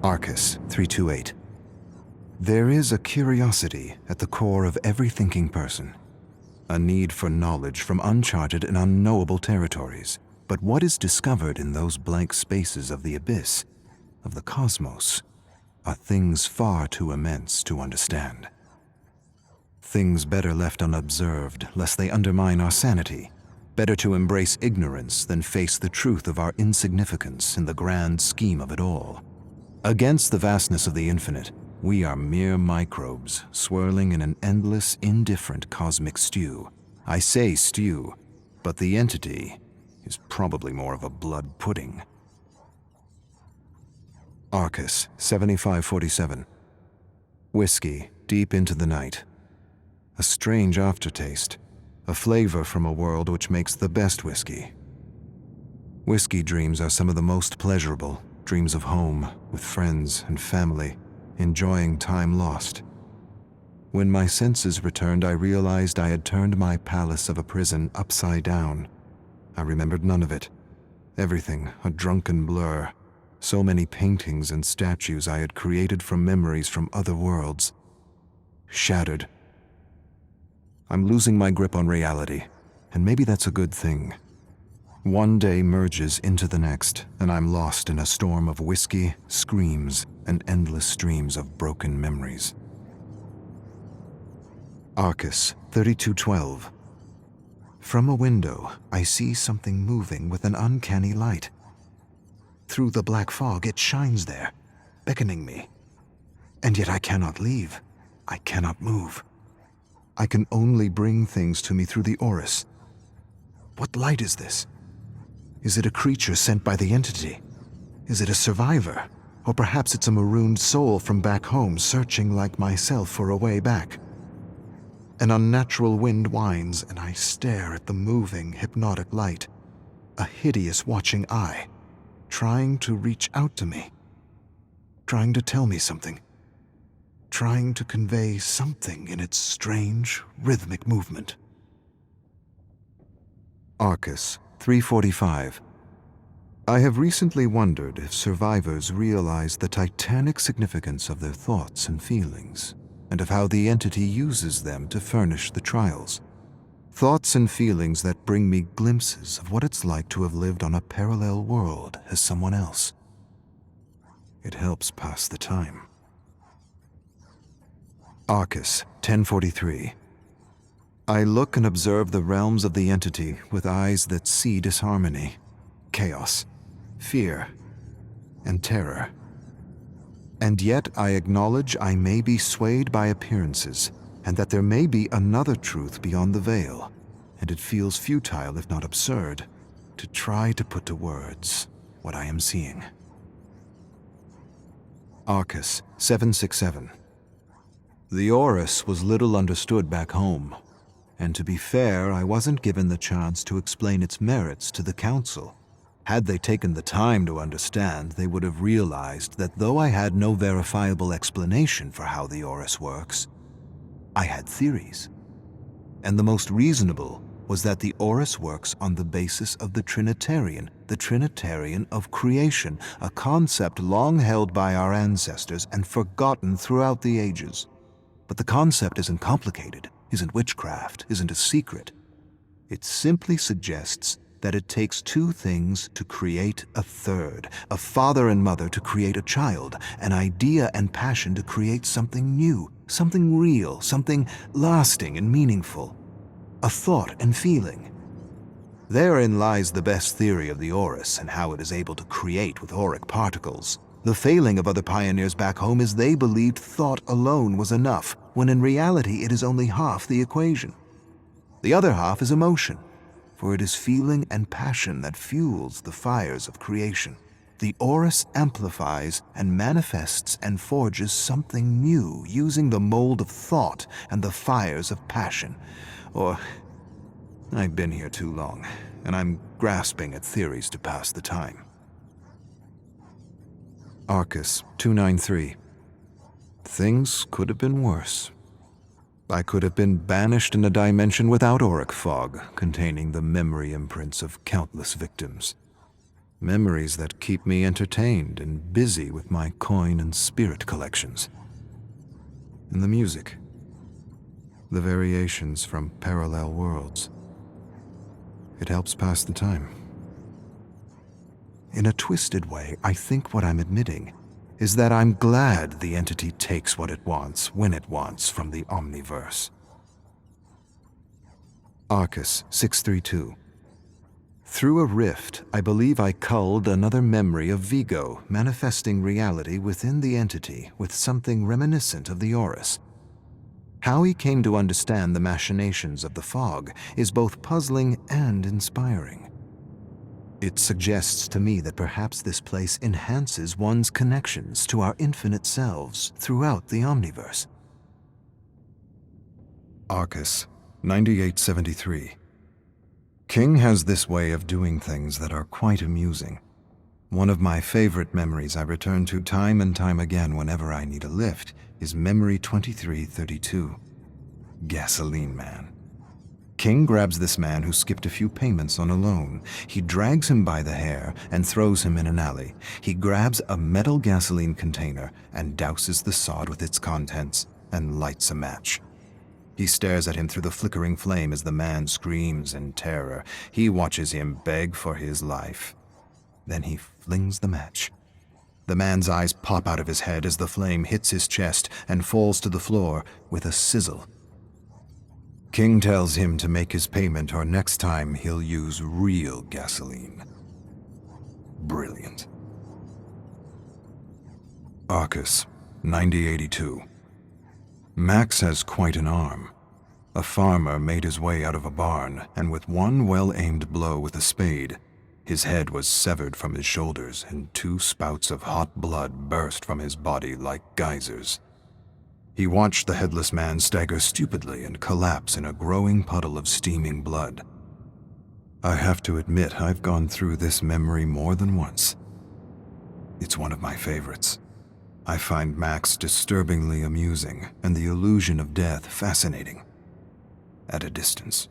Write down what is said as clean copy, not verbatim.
Arcus 328. There is a curiosity at the core of every thinking person, a need for knowledge from uncharted and unknowable territories. But what is discovered in those blank spaces of the abyss, of the cosmos, are things far too immense to understand. Things better left unobserved, lest they undermine our sanity. Better to embrace ignorance than face the truth of our insignificance in the grand scheme of it all. Against the vastness of the infinite, we are mere microbes swirling in an endless, indifferent cosmic stew. I say stew, but the entity is probably more of a blood pudding. Arcus 7547. Whiskey deep into the night. A strange aftertaste, a flavor from a world which makes the best whiskey. Whiskey dreams are some of the most pleasurable, dreams of home, with friends and family, enjoying time lost. When my senses returned, I realized I had turned my palace of a prison upside down. I remembered none of it. Everything a drunken blur. So many paintings and statues I had created from memories from other worlds. Shattered. I'm losing my grip on reality, and maybe that's a good thing. One day merges into the next, and I'm lost in a storm of whiskey, screams, and endless streams of broken memories. Arcus 3212. From a window, I see something moving with an uncanny light. Through the black fog, it shines there, beckoning me. And yet I cannot leave. I cannot move. I can only bring things to me through the Orus. What light is this? Is it a creature sent by the entity? Is it a survivor? Or perhaps it's a marooned soul from back home searching like myself for a way back. An unnatural wind whines, and I stare at the moving, hypnotic light. A hideous watching eye, trying to reach out to me. Trying to tell me something. Trying to convey something in its strange, rhythmic movement. Arcus 345. I have recently wondered if survivors realize the titanic significance of their thoughts and feelings, and of how the entity uses them to furnish the trials. Thoughts and feelings that bring me glimpses of what it's like to have lived on a parallel world as someone else. It helps pass the time. Arcus 1043. I look and observe the realms of the entity with eyes that see disharmony, chaos, fear, and terror. And yet I acknowledge I may be swayed by appearances, and that there may be another truth beyond the veil, and it feels futile, if not absurd, to try to put to words what I am seeing. Arcus 767. The Orus was little understood back home, and to be fair, I wasn't given the chance to explain its merits to the Council. Had they taken the time to understand, they would have realized that though I had no verifiable explanation for how the Orus works, I had theories. And the most reasonable was that the Orus works on the basis of the Trinitarian of creation, a concept long held by our ancestors and forgotten throughout the ages. But the concept isn't complicated, isn't witchcraft, isn't a secret. It simply suggests that it takes two things to create a third, a father and mother to create a child, an idea and passion to create something new, something real, something lasting and meaningful, a thought and feeling. Therein lies the best theory of the Orus and how it is able to create with auric particles. The failing of other pioneers back home is they believed thought alone was enough, when in reality it is only half the equation. The other half is emotion, for it is feeling and passion that fuels the fires of creation. The Orus amplifies and manifests and forges something new using the mold of thought and the fires of passion. Or, I've been here too long, and I'm grasping at theories to pass the time. Arcus 293. Things could have been worse. I could have been banished in a dimension without auric fog, containing the memory imprints of countless victims. Memories that keep me entertained and busy with my coin and spirit collections. And the music. The variations from parallel worlds. It helps pass the time. In a twisted way, I think what I'm admitting is that I'm glad the entity takes what it wants when it wants from the Omniverse. Arcus 632. Through a rift, I believe I culled another memory of Vigo, manifesting reality within the entity with something reminiscent of the Horus. How he came to understand the machinations of the fog is both puzzling and inspiring. It suggests to me that perhaps this place enhances one's connections to our infinite selves throughout the Omniverse. Arcus 9873. King has this way of doing things that are quite amusing. One of my favorite memories I return to time and time again whenever I need a lift is Memory 2332. Gasoline Man. King grabs this man who skipped a few payments on a loan. He drags him by the hair and throws him in an alley. He grabs a metal gasoline container and douses the sod with its contents and lights a match. He stares at him through the flickering flame as the man screams in terror. He watches him beg for his life. Then he flings the match. The man's eyes pop out of his head as the flame hits his chest and falls to the floor with a sizzle. King tells him to make his payment or next time he'll use real gasoline. Brilliant. Arcus 9082. Max has quite an arm. A farmer made his way out of a barn, and with one well-aimed blow with a spade, his head was severed from his shoulders and 2 spouts of hot blood burst from his body like geysers. He watched the headless man stagger stupidly and collapse in a growing puddle of steaming blood. I have to admit I've gone through this memory more than once. It's one of my favorites. I find Max disturbingly amusing and the illusion of death fascinating. At a distance.